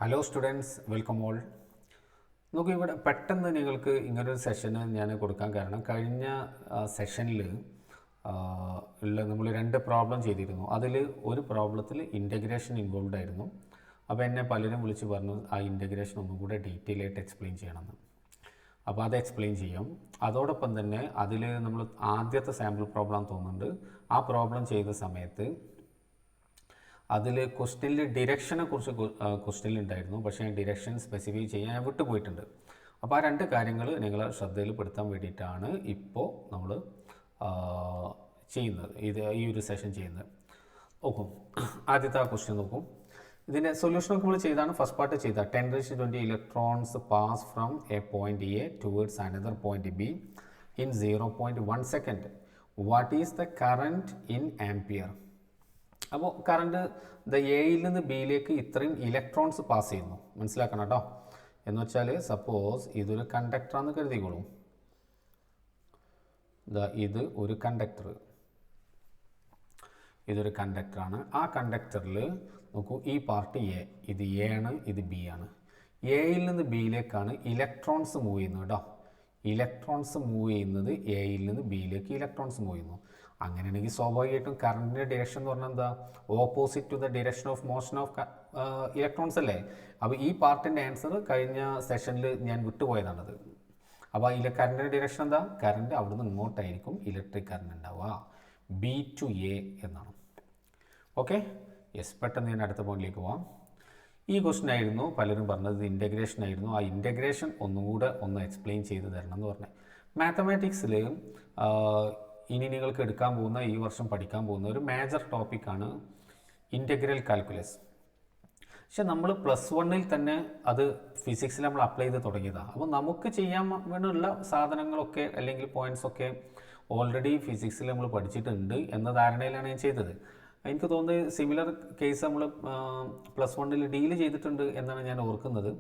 Hello students, welcome all. നോക്കൂ, ഇവിടെ പെട്ടെന്ന് നിങ്ങൾക്ക് ഇങ്ങനൊരു സെഷന് ഞാൻ കൊടുക്കാൻ കാരണം കഴിഞ്ഞ സെഷനിൽ നമ്മൾ 2 പ്രോബ്ലം ചെയ്തിരുന്നു. അതിൽ ഒരു പ്രോബ്ലത്തിൽ ഇൻ്റഗ്രേഷൻ ഇൻവോൾവ് ആയിരുന്നു. അപ്പോൾ എന്നെ പലരും വിളിച്ച് പറഞ്ഞു ആ ഇൻ്റഗ്രേഷൻ ഒന്നും കൂടെ ഡീറ്റെയിൽ ആയിട്ട് എക്സ്പ്ലെയിൻ ചെയ്യണമെന്ന്. അപ്പോൾ അത് എക്സ്പ്ലെയിൻ ചെയ്യും. അതോടൊപ്പം തന്നെ അതിൽ നമ്മൾ ആദ്യത്തെ സാമ്പിൾ പ്രോബ്ലം തോന്നുന്നുണ്ട്. ആ പ്രോബ്ലം ചെയ്ത സമയത്ത് അതിൽ ക്വസ്റ്റ്യനിൽ ഡിറക്ഷനെ കുറിച്ച് ക്വസ്റ്റ്യനിൽ ഉണ്ടായിരുന്നു, പക്ഷേ ഡിറക്ഷൻ സ്പെസിഫൈ ചെയ്യാൻ ഞാൻ വിട്ടുപോയിട്ടുണ്ട്. അപ്പോൾ ആ 2 കാര്യങ്ങൾ നിങ്ങളെ ശ്രദ്ധയിൽപ്പെടുത്താൻ വേണ്ടിയിട്ടാണ് ഇപ്പോൾ നമ്മൾ ചെയ്യുന്നത്, ഈ ഒരു സെഷൻ ചെയ്യുന്നത്. നോക്കും, ആദ്യത്തെ ആ ക്വസ്റ്റ്യൻ നോക്കും. ഇതിൻ്റെ സൊല്യൂഷനൊക്കെ നമ്മൾ ചെയ്താണ്. ഫസ്റ്റ് പാർട്ട് ചെയ്ത 10⁻20 electrons pass from A point A towards another point be in 0.1 second. What is the current in ampere? അപ്പോൾ കറണ്ട് എയിൽ നിന്ന് ബിയിലേക്ക് ഇത്രയും ഇലക്ട്രോൺസ് പാസ് ചെയ്യുന്നു. മനസ്സിലാക്കണം കേട്ടോ. എന്ന് വെച്ചാൽ സപ്പോസ് ഇതൊരു കണ്ടക്ടറാണെന്ന് കരുതിക്കോളൂ. ഇത് ഒരു കണ്ടക്ടർ, ഇതൊരു കണ്ടക്ടറാണ്. ആ കണ്ടക്ടറിൽ നോക്കൂ, ഈ പാർട്ട് എ, ഇത് എ ആണ്, ഇത് ബി ആണ്. എയിൽ നിന്ന് ബിയിലേക്കാണ് ഇലക്ട്രോൺസ് മൂവ് ചെയ്യുന്നത് കേട്ടോ. ഇലക്ട്രോൺസ് മൂവ് ചെയ്യുന്നത് എയിൽ നിന്ന് ബിയിലേക്ക് ഇലക്ട്രോൺസ് മൂവ് ചെയ്യുന്നു. അങ്ങനെയാണെങ്കിൽ സ്വാഭാവികമായിട്ടും കറണ്ടിൻ്റെ ഡിറക്ഷൻ എന്ന് പറഞ്ഞാൽ എന്താ? Opposite to the direction of motion of electrons അല്ലേ? അപ്പോൾ ഈ പാർട്ടിൻ്റെ ആൻസർ കഴിഞ്ഞ സെഷനിൽ ഞാൻ വിട്ടുപോയതാണത്. അപ്പോൾ അതിലെ കറണ്ടിൻ്റെ ഡിറക്ഷൻ എന്താ? കറണ്ട് അവിടുന്ന് ഇങ്ങോട്ടായിരിക്കും ഇലക്ട്രിക് കറണ്ട് ഉണ്ടാവുക. ബി ടു എ എന്നാണ്. Okay, yes. പെട്ടെന്ന് ഞാൻ അടുത്ത പോയിന്റിലേക്ക് പോവാം. ഈ ക്വസ്റ്റ്യൻ ആയിരുന്നു പലരും പറഞ്ഞത് ഇൻ്റഗ്രേഷൻ ആയിരുന്നു. ആ ഇൻ്റഗ്രേഷൻ ഒന്നുകൂടെ എക്സ്പ്ലെയിൻ ചെയ്ത് തരണം എന്ന് പറഞ്ഞത്. മാത്തമാറ്റിക്സിൽ ഇനി നിങ്ങൾക്ക് എടുക്കാൻ പോകുന്ന, ഈ വർഷം പഠിക്കാൻ പോകുന്ന ഒരു മേജർ ടോപ്പിക്കാണ് ഇൻ്റഗ്രൽ കാൽക്കുലസ്. പക്ഷെ നമ്മൾ +1 തന്നെ അത് ഫിസിക്സിൽ നമ്മൾ അപ്ലൈ ചെയ്ത് തുടങ്ങിയതാണ്. അപ്പോൾ നമുക്ക് ചെയ്യാൻ വേണ്ടിയുള്ള സാധനങ്ങളൊക്കെ അല്ലെങ്കിൽ പോയിൻറ്റ്സൊക്കെ ഓൾറെഡി ഫിസിക്സിൽ നമ്മൾ പഠിച്ചിട്ടുണ്ട് എന്ന ധാരണയിലാണ് ഞാൻ ചെയ്തത്. എനിക്ക് തോന്നുന്നത് സിമിലർ കേസ് നമ്മൾ +1 ഡീൽ ചെയ്തിട്ടുണ്ട് എന്നാണ് ഞാൻ ഓർക്കുന്നത്.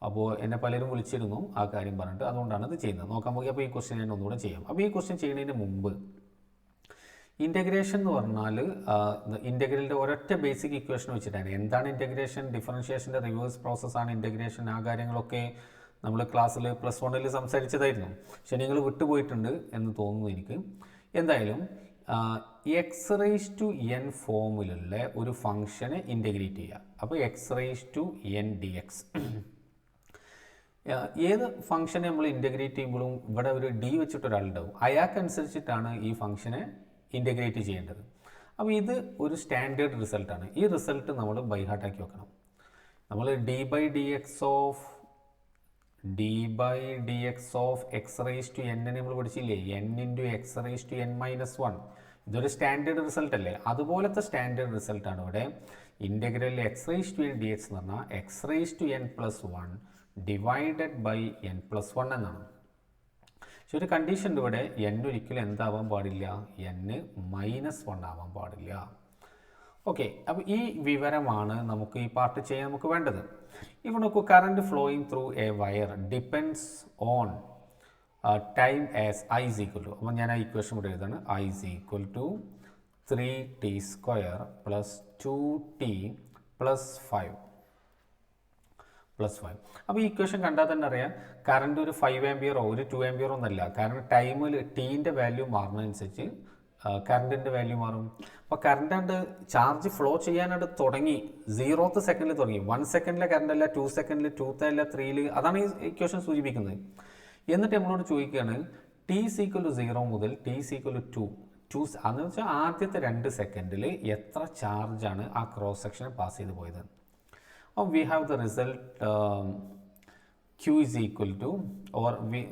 അപ്പോൾ എന്നെ പലരും വിളിച്ചിരുന്നു ആ കാര്യം പറഞ്ഞിട്ട്, അതുകൊണ്ടാണ് ഇത് ചെയ്യുന്നത്. നോക്കാൻ പോയി. അപ്പോൾ ഈ ക്വസ്റ്റ്യൻ ഞാൻ ഒന്നുകൂടെ ചെയ്യാം. അപ്പോൾ ഈ ക്വസ്റ്റ്യൻ ചെയ്യുന്നതിന് മുമ്പ് ഇൻ്റഗ്രേഷൻ എന്ന് പറഞ്ഞാൽ ഇൻ്റഗ്രലിൻ്റെ ഒരൊറ്റ ബേസിക് ഇക്വേഷൻ വെച്ചിട്ടാണ്. എന്താണ് ഇൻ്റഗ്രേഷൻ? ഡിഫറൻഷിയേഷൻ്റെ റിവേഴ്സ് പ്രോസസ്സാണ് ഇൻ്റഗ്രേഷൻ. ആ കാര്യങ്ങളൊക്കെ നമ്മൾ ക്ലാസ്സിൽ +1 സംസാരിച്ചതായിരുന്നു. പക്ഷെ നിങ്ങൾ വിട്ടുപോയിട്ടുണ്ട് എന്ന് തോന്നുന്നു എനിക്ക്. എന്തായാലും x⁻n ഫോമിലുള്ള ഒരു ഫംഗ്ഷനെ ഇൻ്റഗ്രേറ്റ് ചെയ്യുക. അപ്പോൾ x⁻n dx. ഏത് ഫംഗ്ഷനെ നമ്മൾ ഇൻ്റഗ്രേറ്റ് ചെയ്യുമ്പോഴും ഇവിടെ ഒരു ഡി വെച്ചിട്ടൊരാളുണ്ടാവും. അയാൾക്കനുസരിച്ചിട്ടാണ് ഈ ഫംഗ്ഷനെ ഇൻ്റഗ്രേറ്റ് ചെയ്യേണ്ടത്. അപ്പോൾ ഇത് ഒരു സ്റ്റാൻഡേർഡ് റിസൾട്ടാണ്. ഈ റിസൾട്ട് നമ്മൾ ബൈ ഹാർട്ടാക്കി വെക്കണം. നമ്മൾ d/dx ഓഫ് x⁻n നമ്മൾ പഠിച്ചില്ലേ? n × x⁻n−1. ഇതൊരു സ്റ്റാൻഡേർഡ് റിസൾട്ട് അല്ലേ? അതുപോലത്തെ സ്റ്റാൻഡേർഡ് റിസൾട്ടാണ് ഇവിടെ ഇൻ്റഗ്രൽ x⁻n dx എന്ന് പറഞ്ഞാൽ x⁻n+1 ഡിവൈഡഡ് ബൈ n+1 എന്നാണ്. പക്ഷെ ഒരു കണ്ടീഷൻ ഇവിടെ, n ഒരിക്കലും എന്താവാൻ പാടില്ല? n-1 ആവാൻ പാടില്ല. ഓക്കെ, അപ്പോൾ ഈ വിവരമാണ് നമുക്ക് ഈ പാർട്ട് ചെയ്യാൻ നമുക്ക് വേണ്ടത്. ഇവിടെ നോക്കൂ, current flowing through A wire depends on time as i = അപ്പോൾ ഞാൻ ആ ഇക്വേഷൻ ഇവിടെ എഴുതാണ്. i = 3t² + 2t + 5. അപ്പോൾ ഈ ഇക്വേഷൻ കണ്ടാൽ തന്നെ അറിയാം കറണ്ട് ഒരു 5 ആമ്പിയറോ ഒരു 2 ആമ്പിയറോ ഒന്നല്ല. കാരണം ടൈമിൽ ടീൻ്റെ വാല്യൂ മാറുന്നതനുസരിച്ച് കറണ്ടിൻ്റെ വാല്യൂ മാറും. അപ്പോൾ കറണ്ട് ചാർജ് ഫ്ലോ ചെയ്യാനായിട്ട് തുടങ്ങി 0th സെക്കൻഡിൽ തുടങ്ങി. 1 സെക്കൻഡിലെ കറണ്ട് അല്ല, 2 സെക്കൻഡിൽ, 2th അല്ല, 3ൽ. അതാണ് ഈ ഇക്വേഷൻ സൂചിപ്പിക്കുന്നത്. എന്നിട്ട് നമ്മളോട് ചോദിക്കുകയാണ് t = 0 മുതൽ t = 2 അതെന്ന് വെച്ചാൽ ആദ്യത്തെ 2 സെക്കൻഡിൽ എത്ര ചാർജാണ് ആ ക്രോസ് സെക്ഷനെ പാസ് ചെയ്ത് പോയത്. we have the result q =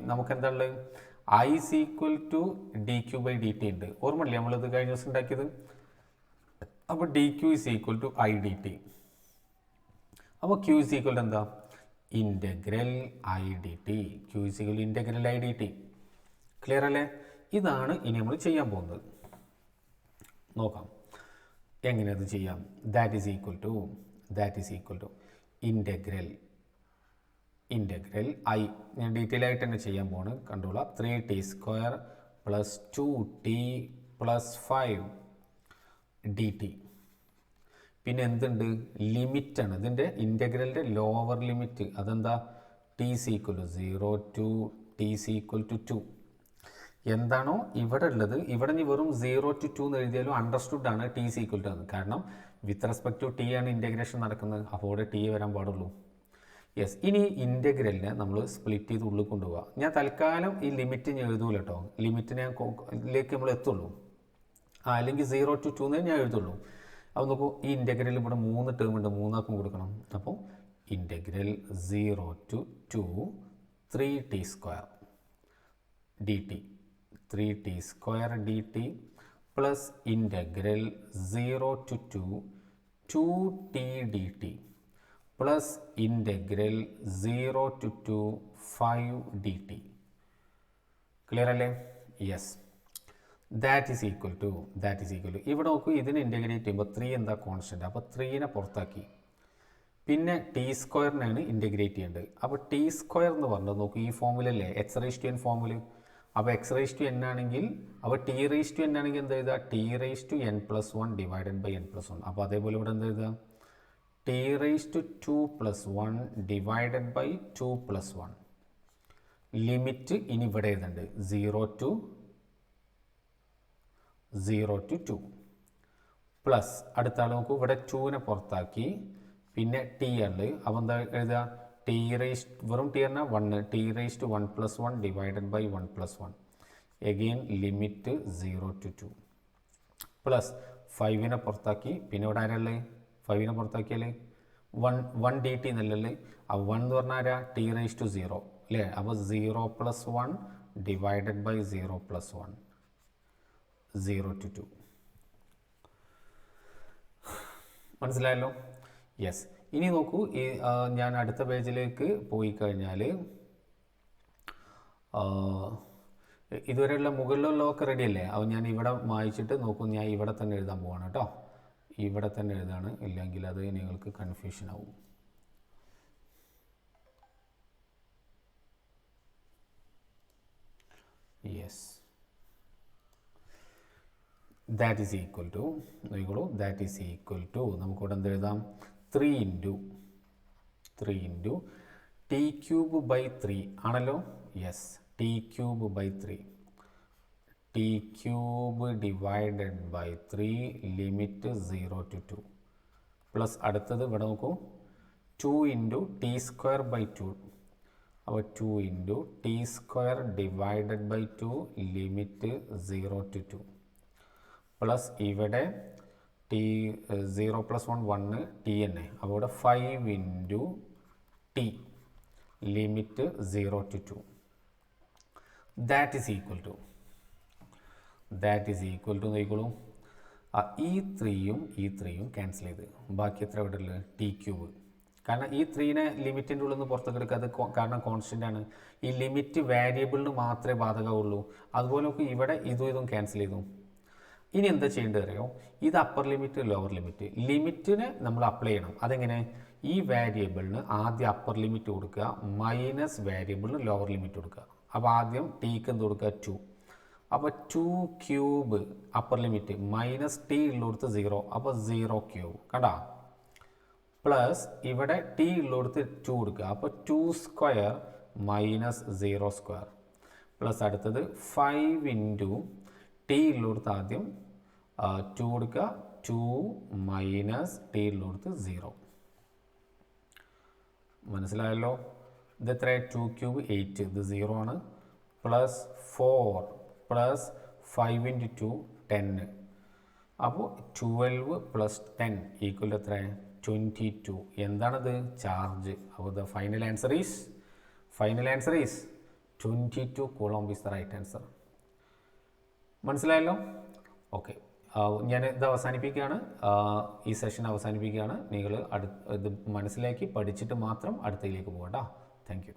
നമുക്ക് എന്താ ഉള്ളത്? i = dq/dt ഉണ്ട്. ഓർമ്മയില്ലേ നമ്മളിത് കഴിഞ്ഞ ദിവസം ഉണ്ടാക്കിയത്? അപ്പോൾ dq = idt. അപ്പോൾ q = എന്താ? Integral idt. q = integral idt. Clear അല്ലേ? ഇതാണ് ഇനി നമ്മൾ ചെയ്യാൻ പോകുന്നത്. നോക്കാം എങ്ങനെ അത് ചെയ്യാം. that is equal to integral i. ഞാൻ ഡീറ്റെയിൽ ആയിട്ട് തന്നെ ചെയ്യാൻ പോവാണ്. കണ്ടോളാം. 3t² + 2t + 5 dt. പിന്നെ എന്തുണ്ട്, ലിമിറ്റാണ്. ഇതിൻ്റെ ഇൻ്റഗ്രലിൻ്റെ ലോവർ ലിമിറ്റ് അതെന്താ, T C equal to 0 to T C equal to 2. എന്താണോ ഇവിടെ ഉള്ളത്, ഇവിടെ ഇനി വെറും 0 to 2 എന്ന് എഴുതിയാലും അണ്ടർസ്റ്റുഡ് ആണ് ടി സി ഈക്വൽ ടു ആണ്. കാരണം വിത്ത് റെസ്പെക്ട് ടു ടി ആണ് ഇൻ്റഗ്രേഷൻ നടക്കുന്നത്, അപ്പോൾ ഇവിടെ ടി വരാൻ പാടുള്ളൂ. യെസ്. ഇനി ഇൻ്റഗ്രലിനെ നമ്മൾ സ്പ്ലിറ്റ് ചെയ്ത് ഉള്ളിൽ കൊണ്ടുപോകുക. ഞാൻ തൽക്കാലം ഈ ലിമിറ്റ് ഞാൻ എഴുതൂല കേട്ടോ, ലിമിറ്റിനെ ലേക്ക് നമ്മൾ എത്തുള്ളൂ. അല്ലെങ്കിൽ 0 to 2 എന്നേ ഞാൻ എഴുതുള്ളൂ. അപ്പോൾ നോക്കൂ, ഈ ഇൻ്റഗ്രൽ ഇവിടെ 3 ടേം ഉണ്ട്, 3 ആക്കും കൊടുക്കണം. അപ്പോൾ integral 0 to 2 3t square dt 3t square dt plus integral 0 to 2 2t dt plus integral 0 to 2 5 dt. Clear അല്ലേ? Yes. That is equal to ഇവിടെ നോക്കൂ, ഇതിന് ഇൻ്റഗ്രേറ്റ് ചെയ്യുമ്പോൾ 3 എന്താ കോൺസ്റ്റൻ്റ്, അപ്പോൾ 3നെ പുറത്താക്കി. പിന്നെ ടി സ്ക്വയറിനാണ് ഇൻ്റഗ്രേറ്റ് ചെയ്യേണ്ടത്. അപ്പോൾ ടി സ്ക്വയർ എന്ന് പറഞ്ഞത് നോക്കൂ, ഈ ഫോമുലല്ലേ x⁻n ഫോമുല. അപ്പോൾ x⁻n ആണെങ്കിൽ, അപ്പോൾ t⁻n ആണെങ്കിൽ എന്താ എഴുതുക, t⁻n+1 ഡിവൈഡഡ് ബൈ n+1. അപ്പോൾ അതേപോലെ ഇവിടെ എന്താ എഴുതുക, t⁻2+1 ഡിവൈഡഡ് ബൈ 2+1. ലിമിറ്റ് ഇനി ഇവിടെ എഴുതുന്നുണ്ട് 0 to 2 പ്ലസ് അടുത്ത ആൾ നോക്കൂ, ഇവിടെ 2നെ പുറത്താക്കി. പിന്നെ ടി ആണ്, അപ്പോൾ എന്താ എഴുതുക, വെറും ടി പറഞ്ഞാൽ 1, t⁻1+1 divided by 1+1. Again limit 0 to 2 plus 5നെ പുറത്താക്കി. പിന്നെ ഇവിടെ ആരല്ലേ, 5നെ പുറത്താക്കിയാൽ 1 dt എന്നല്ലേ. ആ 1 എന്ന് പറഞ്ഞാൽ ആരാ, t⁻0 അല്ലേ. അപ്പോൾ 0+1 ഡിവൈഡഡ് ബൈ 0+1 0 to 2. മനസ്സിലായല്ലോ? യെസ്. ഇനി നോക്കൂ, ഈ ഞാൻ അടുത്ത പേജിലേക്ക് പോയി കഴിഞ്ഞാൽ ഇതുവരെയുള്ള മുകളിലുള്ളതൊക്കെ റെഡി അല്ലേ. അപ്പോൾ ഞാൻ ഇവിടെ വായിച്ചിട്ട് നോക്കൂ, ഞാൻ ഇവിടെ തന്നെ എഴുതാൻ പോവാണ് കേട്ടോ. ഇവിടെ തന്നെ എഴുതാണ്, ഇല്ലെങ്കിൽ അത് നിങ്ങൾക്ക് കൺഫ്യൂഷൻ ആവും. Yes. That is equal to നോക്കിക്കോളൂ, ദാറ്റ് ഈസ് ഈക്വൽ ടു നമുക്കിവിടെ എന്ത് എഴുതാം, 3 ഇൻറ്റു t³/3 ആണല്ലോ. Yes. t³/3 t³ divided by 3 limit 0 to 2 plus അടുത്തത് ഇവിടെ നോക്കൂ, 2 ഇൻറ്റു t²/2. അപ്പോൾ 2 into t² divided by 2 limit 0 to 2 plus ഇവിടെ t0+1 1 t തന്നെ. അപ്പോൾ ഇവിടെ 5 into t limit 0 to 2. That is equal to നോക്കിക്കോളൂ, ഈ 3യും ക്യാൻസൽ ചെയ്ത് ബാക്കി എത്ര ഇവിടെ ഉള്ളത്, t³. കാരണം ഈ 3നെ ലിമിറ്റിൻ്റെ ഉള്ളിൽ നിന്ന് പുറത്തേക്ക് എടുക്കുക, അത് കാരണം കോൺസ്റ്റൻ്റ് ആണ്. ഈ ലിമിറ്റ് വേരിയബിളിന് മാത്രമേ ബാധകമുള്ളൂ. അതുപോലെ നമുക്ക് ഇവിടെ ഇതും ക്യാൻസൽ ചെയ്തു. ഇനി എന്താ ചെയ്യേണ്ടത് അറിയോ, ഇത് അപ്പർ ലിമിറ്റ് ലോവർ ലിമിറ്റിനെ നമ്മൾ അപ്ലൈ ചെയ്യണം. അതെങ്ങനെ, ഈ വേരിയബിളിന് ആദ്യം അപ്പർ ലിമിറ്റ് കൊടുക്കുക, മൈനസ് വേരിയബിളിന് ലോവർ ലിമിറ്റ് കൊടുക്കുക. അപ്പോൾ ആദ്യം ടിക്ക് എന്ത് കൊടുക്കുക, 2. അപ്പോൾ 2³ അപ്പർ ലിമിറ്റ് മൈനസ് ടി ഉള്ളിടത്ത് 0, അപ്പോൾ 0³ കണ്ടാ. പ്ലസ് ഇവിടെ ടി ഉള്ളിടത്ത് 2 കൊടുക്കുക, അപ്പോൾ 2² മൈനസ് 0² പ്ലസ് അടുത്തത് 5 ഇൻറ്റു ടി ഉള്ളിടത്ത് ആദ്യം 2 കൊടുക്കുക, 2 മൈനസ് ടി ഉള്ളിടത്ത് 0. മനസ്സിലായല്ലോ? ഇത് എത്ര, 2³ 8, ഇത് 0 ആണ്. Plus 4 plus 5 into 2 10. അപ്പോൾ 12 പ്ലസ് 10 ഈക്വൽ എത്ര, 22. എന്താണത്, ചാർജ്. അപ്പോൾ the final answer is 22 coulomb is the right answer. മനസ്സിലായല്ലോ? ഓക്കെ, ഞാൻ ഇത് അവസാനിപ്പിക്കുകയാണ്, ഈ സെഷൻ അവസാനിപ്പിക്കുകയാണ്. നിങ്ങൾ ഇത് മനസ്സിലാക്കി പഠിച്ചിട്ട് മാത്രം അടുത്തതിലേക്ക് പോകട്ടോ. Thank U.